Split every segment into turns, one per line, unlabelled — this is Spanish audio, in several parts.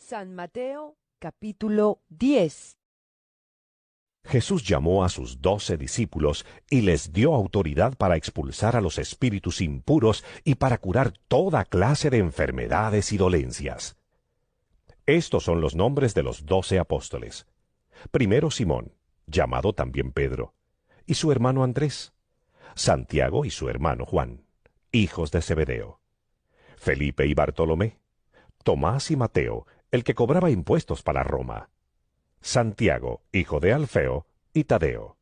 San Mateo, capítulo 10.
Jesús llamó a sus 12 discípulos y les dio autoridad para expulsar a los espíritus impuros y para curar toda clase de enfermedades y dolencias. Estos son los nombres de los 12 apóstoles. Primero Simón, llamado también Pedro, y su hermano Andrés. Santiago y su hermano Juan, hijos de Zebedeo. Felipe y Bartolomé. Tomás y Mateo, el que cobraba impuestos para Roma. Santiago, hijo de Alfeo, y Tadeo.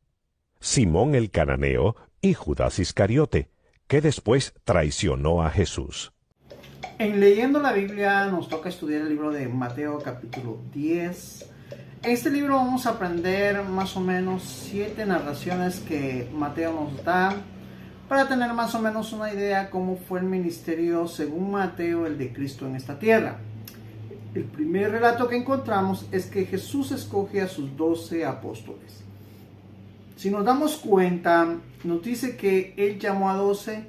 Simón el cananeo y Judas Iscariote, que después traicionó a Jesús.
En leyendo la Biblia nos toca estudiar el libro de Mateo capítulo 10. En este libro vamos a aprender más o menos 7 narraciones que Mateo nos da para tener más o menos una idea cómo fue el ministerio según Mateo, el de Cristo en esta tierra. El primer relato que encontramos es que Jesús escoge a sus 12 apóstoles. Si nos damos cuenta, nos dice que Él llamó a 12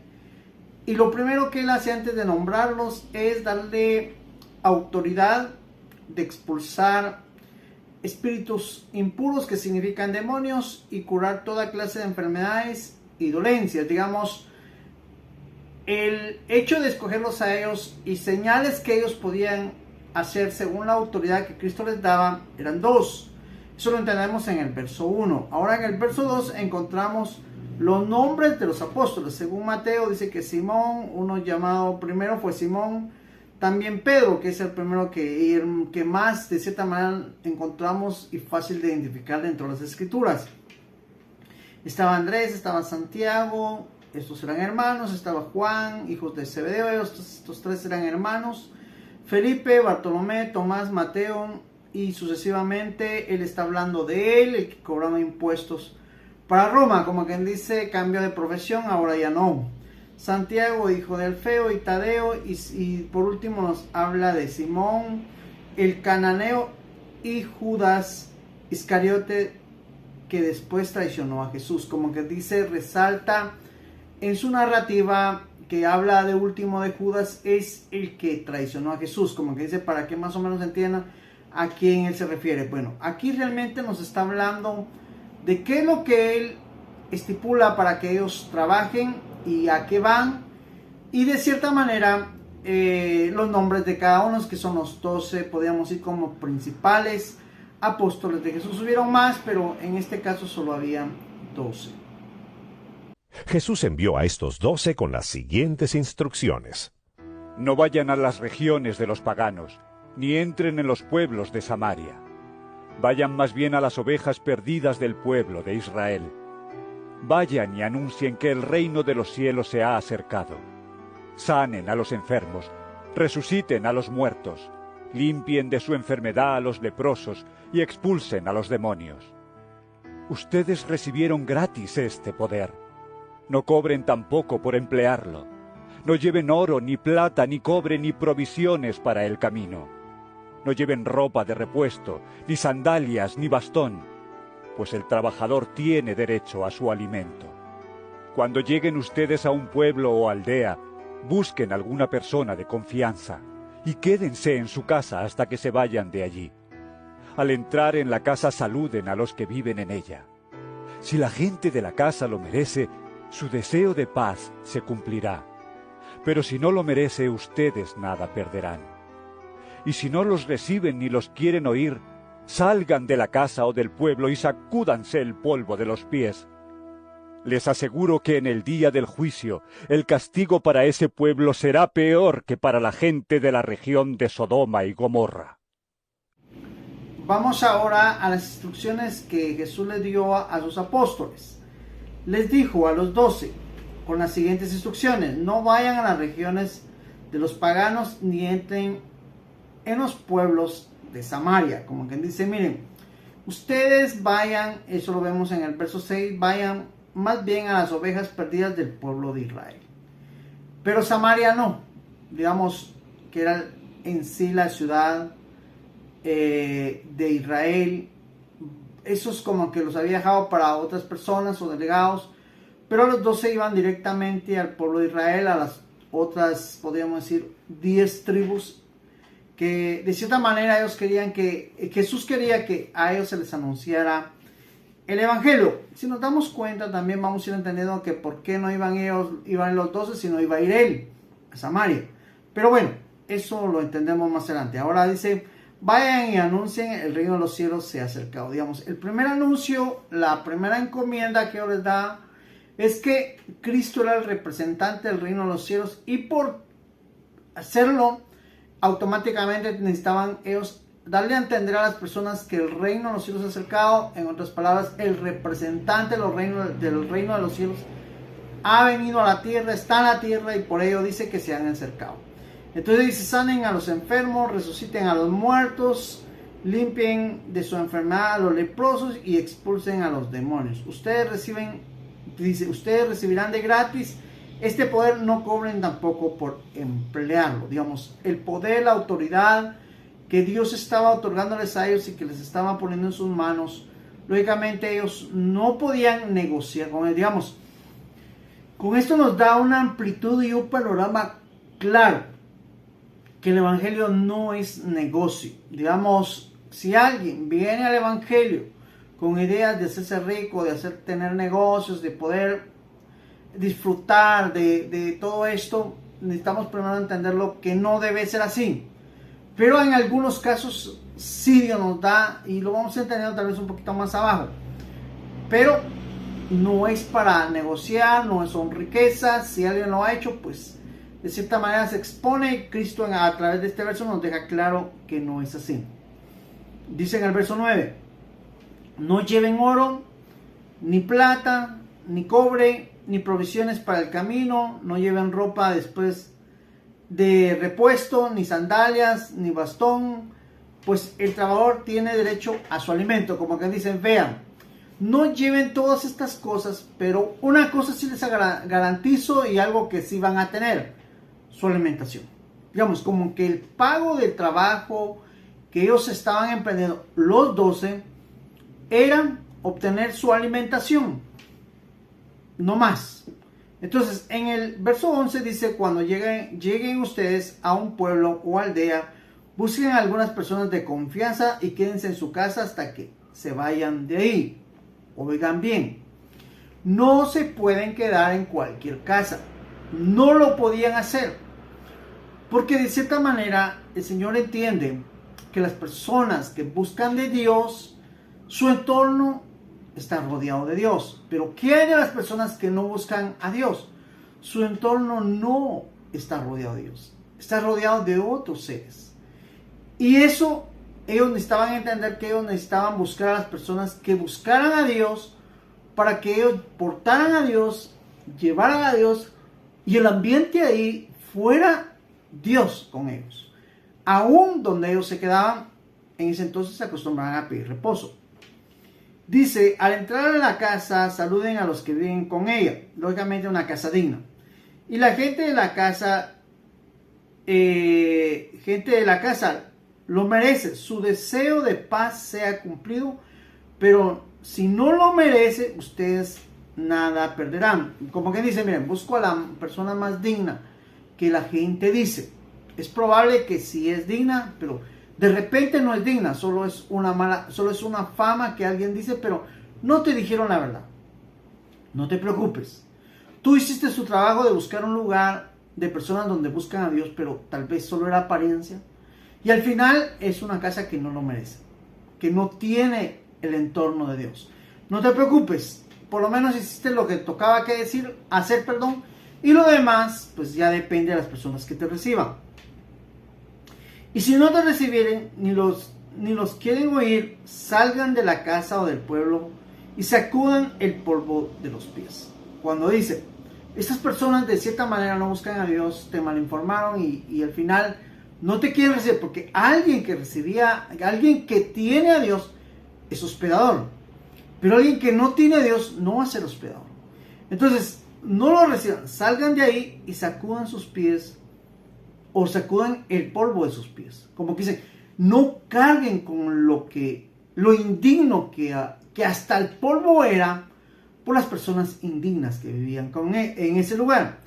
y lo primero que Él hace antes de nombrarlos es darle autoridad de expulsar espíritus impuros, que significan demonios, y curar toda clase de enfermedades y dolencias. Digamos, el hecho de escogerlos a ellos y señales que ellos podían hacer según la autoridad que Cristo les daba eran 2. Eso lo entendemos en el verso 1. Ahora en el verso 2 encontramos los nombres de los apóstoles. Según Mateo dice que Simón, uno llamado primero fue Simón, también Pedro, que es el primero que más de cierta manera encontramos y fácil de identificar dentro de las escrituras. Estaba Andrés, estaba Santiago, estos eran hermanos, estaba Juan, hijos de Zebedeo, estos 3 eran hermanos. Felipe, Bartolomé, Tomás, Mateo, y sucesivamente él está hablando de él, el que cobraba impuestos para Roma, como quien dice, cambio de profesión, ahora ya no. Santiago, hijo de Alfeo, y Tadeo, y por último nos habla de Simón, el cananeo, y Judas Iscariote, que después traicionó a Jesús. Como que dice, resalta en su narrativa que habla de último de Judas, es el que traicionó a Jesús, como que dice, para que más o menos entiendan a quién él se refiere. Bueno, aquí realmente nos está hablando de qué es lo que él estipula para que ellos trabajen y a qué van, y de cierta manera los nombres de cada uno, que son los 12, podríamos ir como principales apóstoles de Jesús. Hubieron más, pero en este caso solo había 12.
Jesús envió a estos 12 con las siguientes instrucciones.
No vayan a las regiones de los paganos, ni entren en los pueblos de Samaria. Vayan más bien a las ovejas perdidas del pueblo de Israel. Vayan y anuncien que el reino de los cielos se ha acercado. Sanen a los enfermos, resuciten a los muertos, limpien de su enfermedad a los leprosos y expulsen a los demonios. Ustedes recibieron gratis este poder. No cobren tampoco por emplearlo. No lleven oro, ni plata, ni cobre, ni provisiones para el camino. No lleven ropa de repuesto, ni sandalias, ni bastón, pues el trabajador tiene derecho a su alimento. Cuando lleguen ustedes a un pueblo o aldea, busquen alguna persona de confianza y quédense en su casa hasta que se vayan de allí. Al entrar en la casa saluden a los que viven en ella. Si la gente de la casa lo merece, su deseo de paz se cumplirá. Pero si no lo merece, ustedes nada perderán. Y si no los reciben ni los quieren oír, salgan de la casa o del pueblo y sacúdanse el polvo de los pies. Les aseguro que en el día del juicio, el castigo para ese pueblo será peor que para la gente de la región de Sodoma y Gomorra.
Vamos ahora a las instrucciones que Jesús le dio a sus apóstoles. Les dijo a los 12 con las siguientes instrucciones: no vayan a las regiones de los paganos ni entren en los pueblos de Samaria. Como quien dice, miren, ustedes vayan, eso lo vemos en el verso 6, vayan más bien a las ovejas perdidas del pueblo de Israel. Pero Samaria no, digamos que era en sí la ciudad de Israel. Esos como que los había dejado para otras personas o delegados, pero los 12 iban directamente al pueblo de Israel, a las otras, podríamos decir, 10 tribus que de cierta manera ellos querían que Jesús quería que a ellos se les anunciara el evangelio. Si nos damos cuenta, también vamos a ir entendiendo que por qué no iban ellos, iban los 12, sino iba a ir él a Samaria. Pero bueno, eso lo entendemos más adelante. Ahora dice, vayan y anuncien, el reino de los cielos se ha acercado. Digamos, el primer anuncio, la primera encomienda que Dios les da es que Cristo era el representante del reino de los cielos, y por hacerlo automáticamente necesitaban ellos darle a entender a las personas que el reino de los cielos se ha acercado. En otras palabras, el representante del reino de los cielos ha venido a la tierra, está en la tierra, y por ello dice que se han acercado. Entonces dice, sanen a los enfermos, resuciten a los muertos, limpien de su enfermedad a los leprosos y expulsen a los demonios. Ustedes recibirán de gratis este poder, no cobren tampoco por emplearlo. Digamos, el poder, la autoridad que Dios estaba otorgándoles a ellos y que les estaba poniendo en sus manos, lógicamente ellos no podían negociar con él. Digamos, con esto nos da una amplitud y un panorama claro que el evangelio no es negocio. Digamos, si alguien viene al evangelio con ideas de hacerse rico, de tener negocios, de poder disfrutar de todo esto, necesitamos primero entenderlo que no debe ser así. Pero en algunos casos sí Dios nos da, y lo vamos a entender tal vez un poquito más abajo. Pero no es para negociar, no son riquezas. Si alguien lo ha hecho, pues de cierta manera se expone, y Cristo a través de este verso nos deja claro que no es así. Dice en el verso 9, no lleven oro, ni plata, ni cobre, ni provisiones para el camino, no lleven ropa después de repuesto, ni sandalias, ni bastón, pues el trabajador tiene derecho a su alimento. Como que dicen, vean, no lleven todas estas cosas, pero una cosa sí les garantizo, y algo que sí van a tener, su alimentación. Digamos, como que el pago del trabajo que ellos estaban emprendiendo, los 12, era obtener su alimentación, no más. Entonces, en el verso 11 dice, cuando lleguen ustedes a un pueblo o aldea, busquen a algunas personas de confianza y quédense en su casa hasta que se vayan de ahí. Oigan bien, no se pueden quedar en cualquier casa. No lo podían hacer, porque de cierta manera el Señor entiende que las personas que buscan de Dios, su entorno está rodeado de Dios. Pero ¿qué hay de las personas que no buscan a Dios? Su entorno no está rodeado de Dios, está rodeado de otros seres. Y eso ellos necesitaban entender, que ellos necesitaban buscar a las personas que buscaran a Dios, para que ellos portaran a Dios, llevaran a Dios, y el ambiente ahí fuera Dios con ellos. Aún donde ellos se quedaban, en ese entonces se acostumbraban a pedir reposo. Dice, al entrar a la casa, saluden a los que viven con ella. Lógicamente una casa digna. Y la gente de la casa, lo merece. Su deseo de paz sea cumplido. Pero si no lo merece, ustedes nada perderán. Como que dice, miren, busco a la persona más digna que la gente dice. Es probable que sí es digna, pero de repente no es digna, solo es una fama que alguien dice, pero no te dijeron la verdad. No te preocupes. Tú hiciste su trabajo de buscar un lugar de personas donde buscan a Dios, pero tal vez solo era apariencia. Y al final es una casa que no lo merece, que no tiene el entorno de Dios. No te preocupes, por lo menos hiciste lo que tocaba que hacer, y lo demás, pues ya depende de las personas que te reciban. Y si no te recibieren, ni los quieren oír, salgan de la casa o del pueblo y sacudan el polvo de los pies. Cuando dice, estas personas de cierta manera no buscan a Dios, te malinformaron y al final no te quieren recibir, porque alguien que tiene a Dios es hospedador, pero alguien que no tiene a Dios no va a ser hospedador. Entonces, no lo reciban, salgan de ahí y sacudan sus pies, o sacudan el polvo de sus pies. Como que dicen, no carguen con lo indigno que hasta el polvo era por las personas indignas que vivían en ese lugar.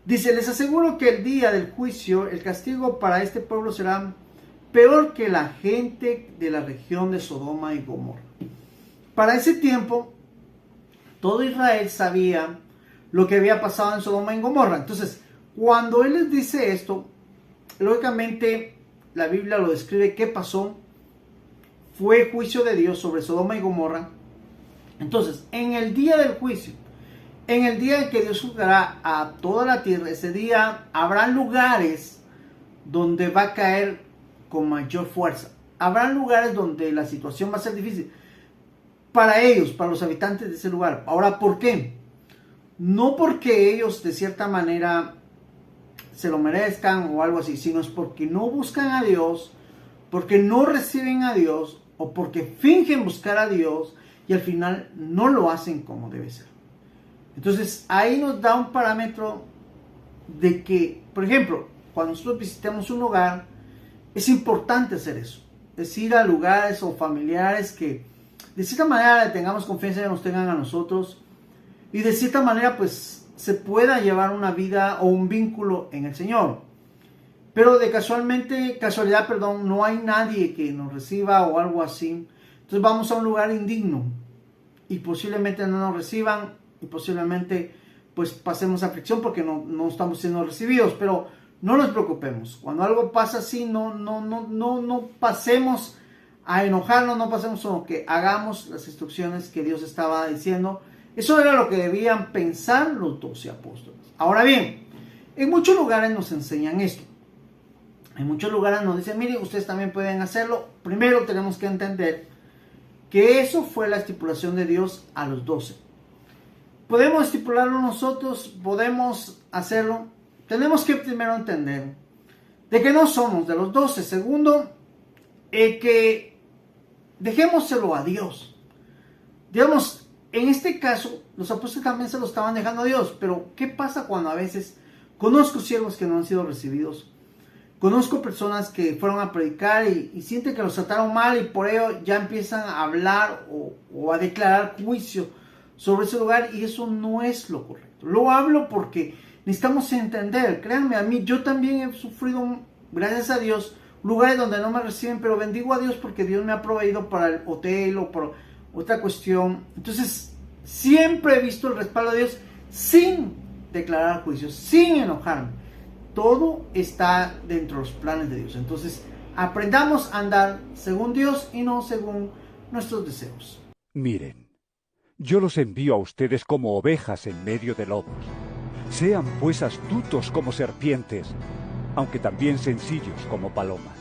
Dice, les aseguro que el día del juicio, el castigo para este pueblo será peor que la gente de la región de Sodoma y Gomorra. Para ese tiempo, todo Israel sabía lo que había pasado en Sodoma y Gomorra. Entonces, cuando él les dice esto, lógicamente la Biblia lo describe qué pasó. Fue juicio de Dios sobre Sodoma y Gomorra. Entonces, en el día del juicio, en el día en que Dios juzgará a toda la tierra, ese día habrá lugares donde va a caer con mayor fuerza. Habrá lugares donde la situación va a ser difícil para ellos, para los habitantes de ese lugar. Ahora, ¿por qué? No porque ellos de cierta manera se lo merezcan o algo así, sino es porque no buscan a Dios, porque no reciben a Dios o porque fingen buscar a Dios y al final no lo hacen como debe ser. Entonces ahí nos da un parámetro de que, por ejemplo, cuando nosotros visitemos un lugar, es importante hacer eso. Es ir a lugares o familiares que de cierta manera tengamos confianza y nos tengan a nosotros. Y de cierta manera pues se pueda llevar una vida o un vínculo en el Señor. Pero de casualidad, no hay nadie que nos reciba o algo así. Entonces vamos a un lugar indigno y posiblemente no nos reciban y posiblemente pues pasemos aflicción porque no estamos siendo recibidos. Pero no nos preocupemos. Cuando algo pasa así, no pasemos a enojarnos, no pasemos a que hagamos las instrucciones que Dios estaba diciendo. Eso era lo que debían pensar los 12 apóstoles. Ahora bien, en muchos lugares nos enseñan esto. En muchos lugares nos dicen, miren, ustedes también pueden hacerlo. Primero tenemos que entender que eso fue la estipulación de Dios a los 12. Podemos estipularlo nosotros, podemos hacerlo. Tenemos que primero entender de que no somos de los 12. Segundo, que dejémoselo a Dios. Digamos, en este caso, los apóstoles también se lo estaban dejando a Dios. Pero, ¿qué pasa cuando a veces conozco siervos que no han sido recibidos? Conozco personas que fueron a predicar y sienten que los trataron mal y por ello ya empiezan a hablar o a declarar juicio sobre ese lugar y eso no es lo correcto. Lo hablo porque necesitamos entender, créanme, a mí yo también he sufrido, gracias a Dios, lugares donde no me reciben, pero bendigo a Dios porque Dios me ha proveído para el hotel o por otra cuestión. Entonces, siempre he visto el respaldo de Dios sin declarar juicios, sin enojarme. Todo está dentro de los planes de Dios. Entonces, aprendamos a andar según Dios y no según nuestros deseos.
Miren, yo los envío a ustedes como ovejas en medio de lobos. Sean pues astutos como serpientes, aunque también sencillos como palomas.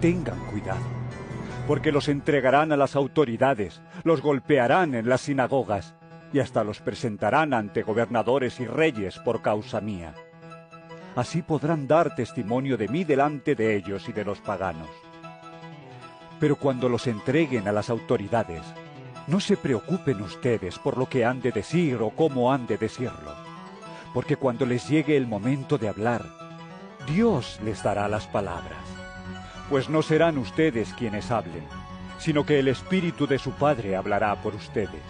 Tengan cuidado, porque los entregarán a las autoridades, los golpearán en las sinagogas y hasta los presentarán ante gobernadores y reyes por causa mía. Así podrán dar testimonio de mí delante de ellos y de los paganos. Pero cuando los entreguen a las autoridades, no se preocupen ustedes por lo que han de decir o cómo han de decirlo, porque cuando les llegue el momento de hablar, Dios les dará las palabras. Pues no serán ustedes quienes hablen, sino que el Espíritu de su Padre hablará por ustedes.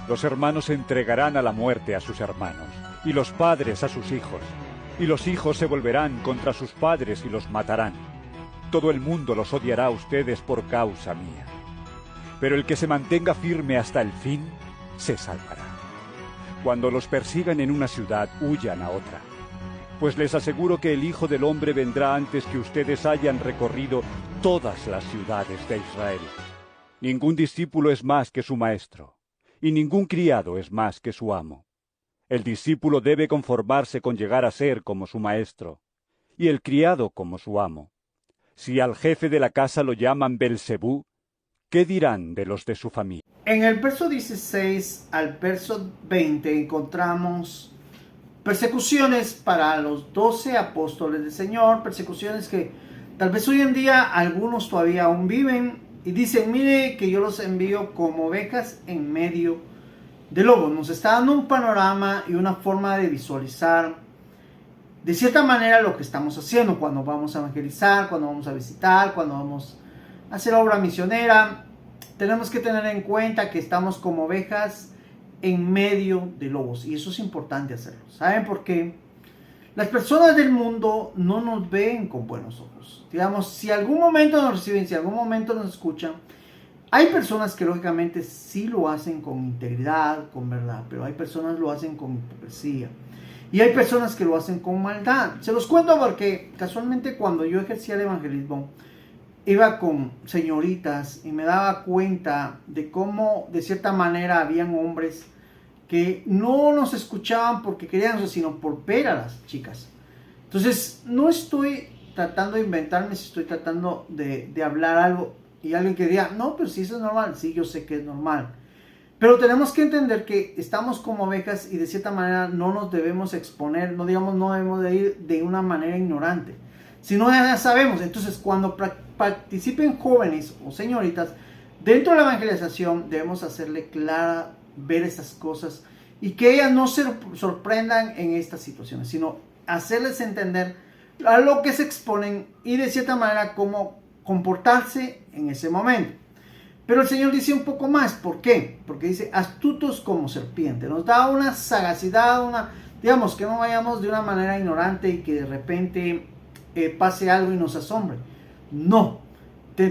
Los hermanos entregarán a la muerte a sus hermanos, y los padres a sus hijos, y los hijos se volverán contra sus padres y los matarán. Todo el mundo los odiará a ustedes por causa mía. Pero el que se mantenga firme hasta el fin, se salvará. Cuando los persigan en una ciudad, huyan a otra. Pues les aseguro que el Hijo del Hombre vendrá antes que ustedes hayan recorrido todas las ciudades de Israel. Ningún discípulo es más que su maestro, y ningún criado es más que su amo. El discípulo debe conformarse con llegar a ser como su maestro, y el criado como su amo. Si al jefe de la casa lo llaman Belcebú, ¿qué dirán de los de su familia?
En el verso 16 al verso 20 encontramos persecuciones para los 12 apóstoles del Señor, persecuciones que tal vez hoy en día algunos todavía aún viven, y dicen, mire que yo los envío como ovejas en medio de lobos. Nos está dando un panorama y una forma de visualizar de cierta manera lo que estamos haciendo cuando vamos a evangelizar, cuando vamos a visitar, cuando vamos a hacer obra misionera. Tenemos que tener en cuenta que estamos como ovejas en medio de lobos y eso es importante hacerlo. ¿Saben por qué? Las personas del mundo no nos ven con buenos ojos. Digamos, si algún momento nos reciben, si algún momento nos escuchan, hay personas que lógicamente sí lo hacen con integridad, con verdad, pero hay personas que lo hacen con hipocresía. Y hay personas que lo hacen con maldad. Se los cuento porque casualmente cuando yo ejercía el evangelismo, iba con señoritas y me daba cuenta de cómo de cierta manera habían hombres que no nos escuchaban porque querían eso, sino por ver a las chicas. Entonces, no estoy tratando de inventarme, estoy tratando de hablar algo y alguien que diga, no, pero si eso es normal. Sí, yo sé que es normal. Pero tenemos que entender que estamos como ovejas y de cierta manera no nos debemos exponer, no debemos de ir de una manera ignorante. Si no, ya sabemos. Entonces, cuando participen jóvenes o señoritas dentro de la evangelización, debemos hacerle clara ver esas cosas y que ellas no se sorprendan en estas situaciones, sino hacerles entender a lo que se exponen y de cierta manera cómo comportarse en ese momento. Pero el Señor dice un poco más. ¿Por qué? Porque dice astutos como serpiente. Nos da una sagacidad, digamos que no vayamos de una manera ignorante y que de repente pase algo y nos asombre. No.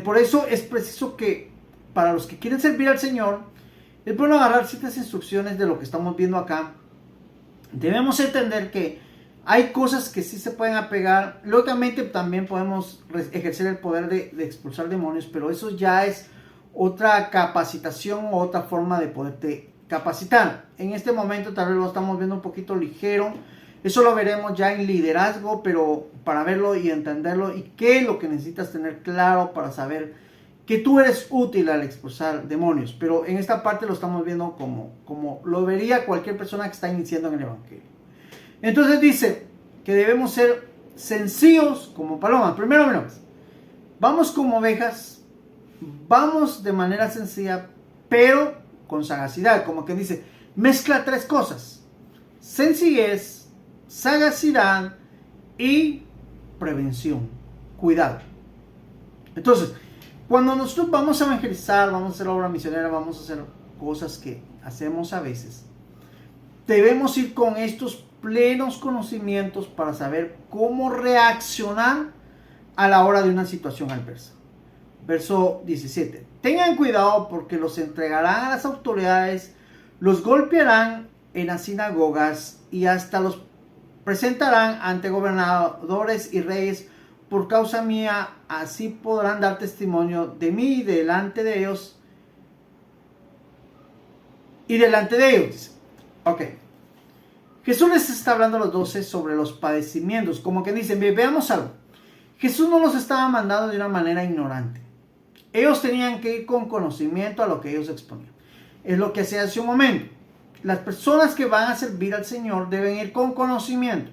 Por eso es preciso que para los que quieren servir al Señor, es bueno agarrar ciertas instrucciones de lo que estamos viendo acá. Debemos entender que hay cosas que sí se pueden apegar. Lógicamente también podemos ejercer el poder de expulsar demonios, pero eso ya es otra capacitación o otra forma de poderte capacitar. En este momento tal vez lo estamos viendo un poquito ligero. Eso lo veremos ya en liderazgo, pero para verlo y entenderlo y qué es lo que necesitas tener claro para saber que tú eres útil al expulsar demonios. Pero en esta parte lo estamos viendo como lo vería cualquier persona que está iniciando en el Evangelio. Entonces dice que debemos ser sencillos como palomas. Primero, vamos como ovejas, vamos de manera sencilla, pero con sagacidad. Como que dice, mezcla tres cosas: sencillez, sagacidad y prevención, cuidado. Entonces, cuando nosotros vamos a evangelizar, vamos a hacer obra misionera, vamos a hacer cosas que hacemos a veces, debemos ir con estos plenos conocimientos para saber cómo reaccionar a la hora de una situación adversa. Verso 17. Tengan cuidado porque los entregarán a las autoridades, los golpearán en las sinagogas y hasta los presentarán ante gobernadores y reyes por causa mía. Así podrán dar testimonio de mí delante de ellos y delante de ellos. Ok. Jesús les está hablando a los 12 sobre los padecimientos. Como que dicen, veamos algo. Jesús no los estaba mandando de una manera ignorante. Ellos tenían que ir con conocimiento a lo que ellos exponían. Es lo que hacía hace un momento. Las personas que van a servir al Señor deben ir con conocimiento.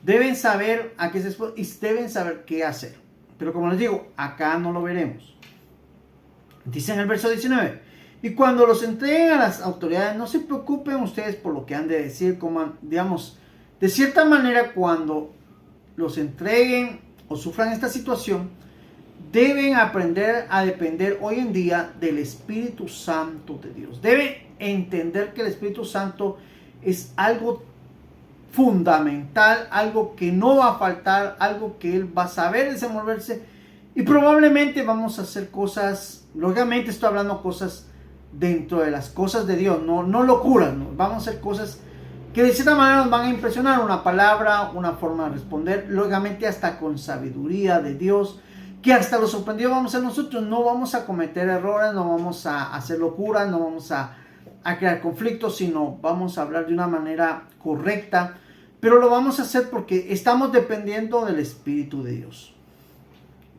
Deben saber a qué se expone y deben saber qué hacer. Pero como les digo, acá no lo veremos. Dice en el verso 19. Y cuando los entreguen a las autoridades, no se preocupen ustedes por lo que han de decir, como, digamos, de cierta manera cuando los entreguen o sufran esta situación, deben aprender a depender hoy en día del Espíritu Santo de Dios. Deben entender que el Espíritu Santo es algo fundamental, algo que no va a faltar, algo que Él va a saber desenvolverse y probablemente vamos a hacer cosas, lógicamente estoy hablando cosas dentro de las cosas de Dios, no locuras, ¿no? Vamos a hacer cosas que de cierta manera nos van a impresionar, una palabra, una forma de responder, lógicamente hasta con sabiduría de Dios, que hasta lo sorprendido vamos a ser nosotros. No vamos a cometer errores, no vamos a hacer locuras, no vamos a crear conflictos, sino vamos a hablar de una manera correcta, pero lo vamos a hacer porque estamos dependiendo del Espíritu de Dios.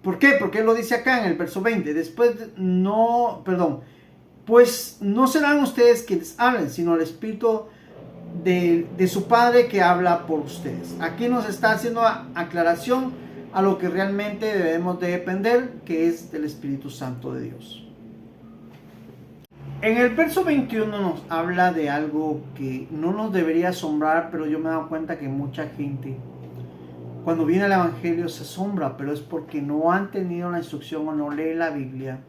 ¿Por qué? Porque Él lo dice acá en el verso 20, pues no serán ustedes quienes hablen, sino el Espíritu de su Padre que habla por ustedes. Aquí nos está haciendo aclaración a lo que realmente debemos de depender, que es del Espíritu Santo de Dios. En el verso 21 nos habla de algo que no nos debería asombrar, pero yo me he dado cuenta que mucha gente cuando viene al Evangelio se asombra, pero es porque no han tenido la instrucción o no leen la Biblia.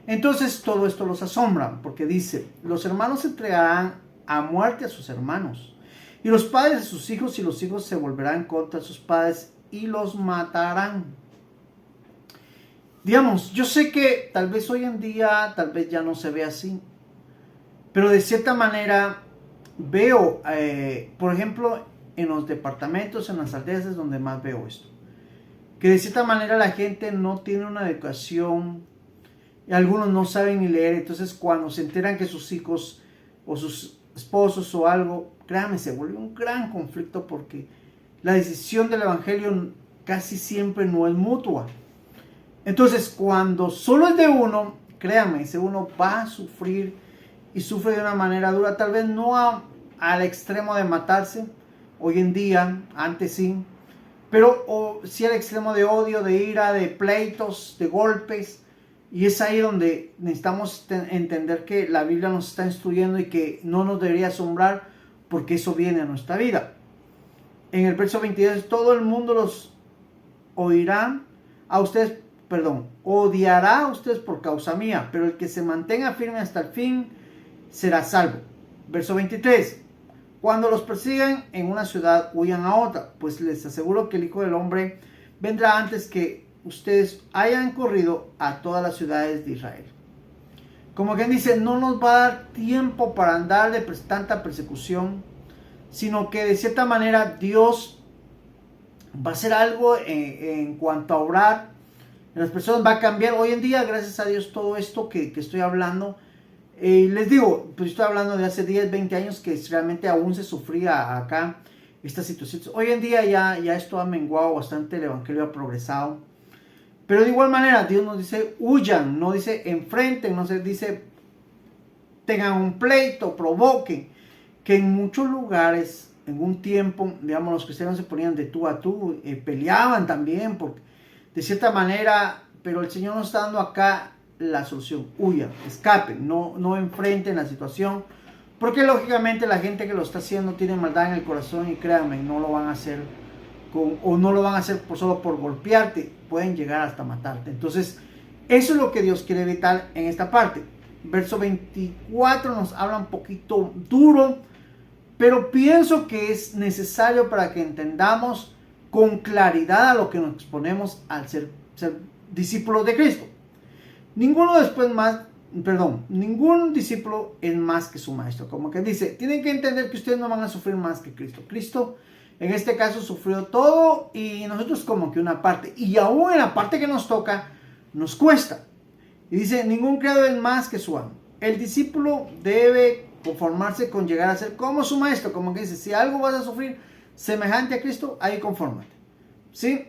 Entonces todo esto los asombra, porque dice, los hermanos entregarán a muerte a sus hermanos y los padres a sus hijos, y los hijos se volverán contra sus padres y los matarán. Digamos, yo sé que tal vez hoy en día, tal vez ya no se ve así, pero de cierta manera veo, por ejemplo, en los departamentos, en las aldeas es donde más veo esto, que de cierta manera la gente no tiene una educación, y algunos no saben ni leer. Entonces cuando se enteran que sus hijos o sus esposos o algo, créanme, se vuelve un gran conflicto, porque la decisión del evangelio casi siempre no es mutua. Entonces cuando solo es de uno, créanme, ese uno va a sufrir, y sufre de una manera dura, tal vez no al extremo de matarse hoy en día, antes sí, pero sí al extremo de odio, de ira, de pleitos, de golpes. Y es ahí donde necesitamos entender que la Biblia nos está instruyendo, y que no nos debería asombrar, porque eso viene a nuestra vida. En el verso 22, todo el mundo los odiará a ustedes por causa mía, pero el que se mantenga firme hasta el fin será salvo. Verso 23, cuando los persigan en una ciudad, huyan a otra, pues les aseguro que el Hijo del Hombre vendrá antes que ustedes hayan corrido a todas las ciudades de Israel. Como quien dice, no nos va a dar tiempo para andar de tanta persecución, sino que de cierta manera Dios va a hacer algo en cuanto a orar. Las personas va a cambiar. Hoy en día, gracias a Dios, todo esto que estoy hablando, les digo, pues estoy hablando de hace 10, 20 años, que realmente aún se sufría acá esta situación. Hoy en día ya esto ha menguado bastante, el evangelio ha progresado. Pero de igual manera Dios nos dice huyan, no dice enfrenten, no se dice tengan un pleito, provoquen. Que en muchos lugares, en un tiempo, digamos, los cristianos se ponían de tú a tú, peleaban también, porque de cierta manera, pero el Señor nos está dando acá la solución: huyan, escapen, no enfrenten la situación, porque lógicamente la gente que lo está haciendo tiene maldad en el corazón, y créanme, no lo van a hacer o no lo van a hacer solo por golpearte, pueden llegar hasta matarte. Entonces eso es lo que Dios quiere evitar en esta parte. Verso 24 nos habla un poquito duro, pero pienso que es necesario para que entendamos con claridad a lo que nos exponemos al ser discípulos de Cristo. Ningún discípulo es más que su maestro. Como que dice, tienen que entender que ustedes no van a sufrir más que Cristo. Cristo en este caso sufrió todo, y nosotros como que una parte, y aún en la parte que nos toca, nos cuesta. Y dice, ningún criado es más que su amo. El discípulo debe conformarse con llegar a ser como su maestro. Como que dice, si algo vas a sufrir semejante a Cristo, ahí confórmate. ¿Sí?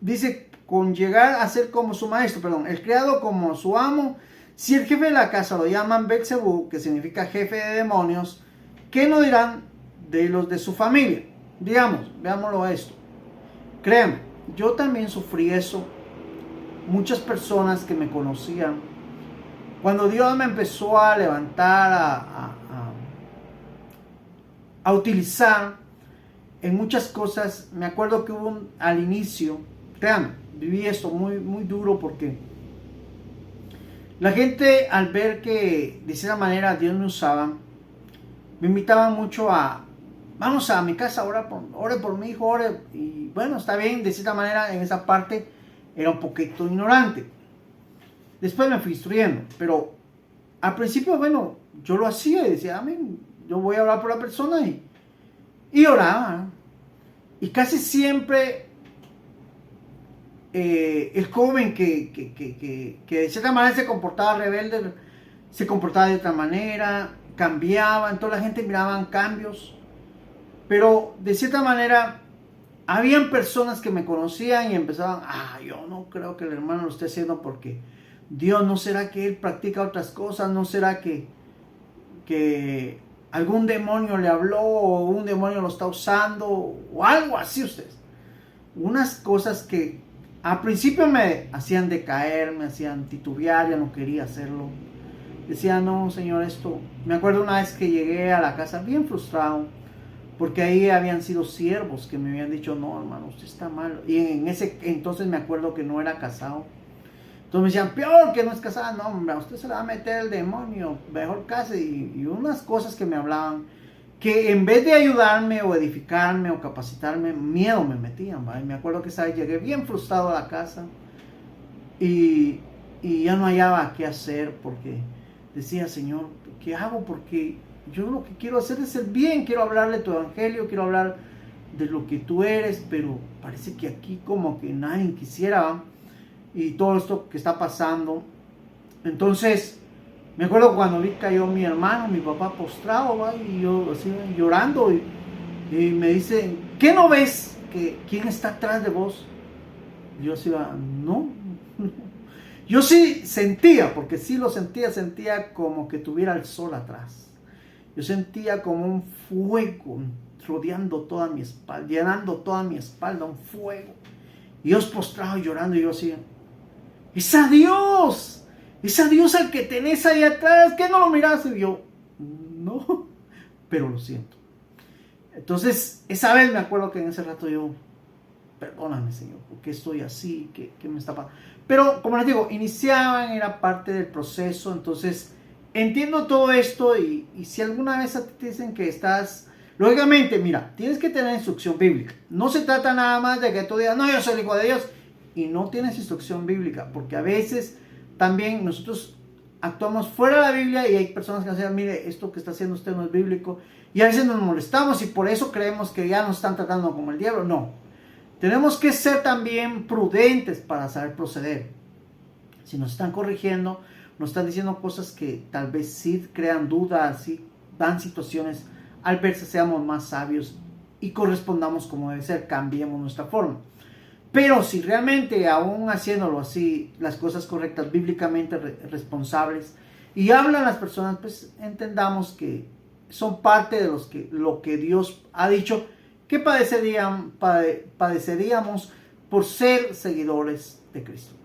Dice, con llegar a ser como su maestro, el criado como su amo. Si el jefe de la casa lo llaman Belzebú, que significa jefe de demonios, ¿qué no dirán de los de su familia? Digamos, veámoslo esto. Créanme, yo también sufrí eso. Muchas personas que me conocían, cuando Dios me empezó a levantar, a utilizar en muchas cosas, me acuerdo que hubo al inicio, créanme, viví esto muy, muy duro, porque la gente, al ver que de esa manera Dios me usaba, me invitaba mucho vamos a mi casa, ore por mi hijo, ore. Y bueno, está bien, de cierta manera en esa parte era un poquito ignorante. Después me fui instruyendo, pero al principio, bueno, yo lo hacía y decía, amén, yo voy a orar por la persona, y oraba. Y casi siempre el joven que de cierta manera se comportaba rebelde, se comportaba de otra manera, cambiaba, entonces la gente miraba cambios. Pero de cierta manera habían personas que me conocían y empezaban, yo no creo que el hermano lo esté haciendo porque Dios, ¿no será que él practica otras cosas? ¿No será que algún demonio le habló, o un demonio lo está usando, o algo así? Ustedes, unas cosas que al principio me hacían decaer, me hacían titubear, ya no quería hacerlo. Decía, no, Señor, esto. Me acuerdo una vez que llegué a la casa bien frustrado, porque ahí habían sido siervos que me habían dicho, no, hermano, usted está mal. Y en ese entonces me acuerdo que no era casado. Entonces me decían, peor que no es casada, no, hombre, a usted se le va a meter el demonio, mejor case. Y unas cosas que me hablaban que en vez de ayudarme o edificarme o capacitarme, miedo me metían, ¿va? Y me acuerdo que llegué bien frustrado a la casa y ya no hallaba qué hacer, porque decía, Señor, ¿qué hago? Porque yo lo que quiero hacer es el bien, quiero hablarle tu evangelio, quiero hablar de lo que tú eres, pero parece que aquí como que nadie quisiera, ¿va? Y todo esto que está pasando. Entonces, me acuerdo cuando vi cayó mi hermano, mi papá postrado, ¿va? Y yo así llorando, y me dice, ¿qué no ves? ¿Quién está atrás de vos? Y yo así, no. Yo sí sentía, porque sí lo sentía como que tuviera el sol atrás. Yo sentía como un fuego rodeando toda mi espalda, llenando toda mi espalda, un fuego. Y yo postrado llorando, y yo así, ¡es a Dios! ¡Es a Dios al que tenés ahí atrás! ¿Qué no lo mirás? Y yo, no, pero lo siento. Entonces, esa vez me acuerdo que en ese rato yo, perdóname, Señor, ¿por qué estoy así? ¿Qué me está pasando? Pero, como les digo, iniciaban, era parte del proceso. Entonces, entiendo todo esto, y si alguna vez a ti te dicen que estás... Lógicamente, mira, tienes que tener instrucción bíblica. No se trata nada más de que tú digas, no, yo soy el hijo de Dios, y no tienes instrucción bíblica, porque a veces también nosotros actuamos fuera de la Biblia y hay personas que nos dicen, mire, esto que está haciendo usted no es bíblico, y a veces nos molestamos y por eso creemos que ya nos están tratando como el diablo. No, tenemos que ser también prudentes para saber proceder. Si nos están corrigiendo, nos están diciendo cosas que tal vez sí crean dudas, sí dan situaciones, al verse seamos más sabios y correspondamos como debe ser, cambiemos nuestra forma. Pero si realmente aún haciéndolo así, las cosas correctas, bíblicamente responsables, y hablan las personas, pues entendamos que son parte de lo que Dios ha dicho, que padeceríamos por ser seguidores de Cristo.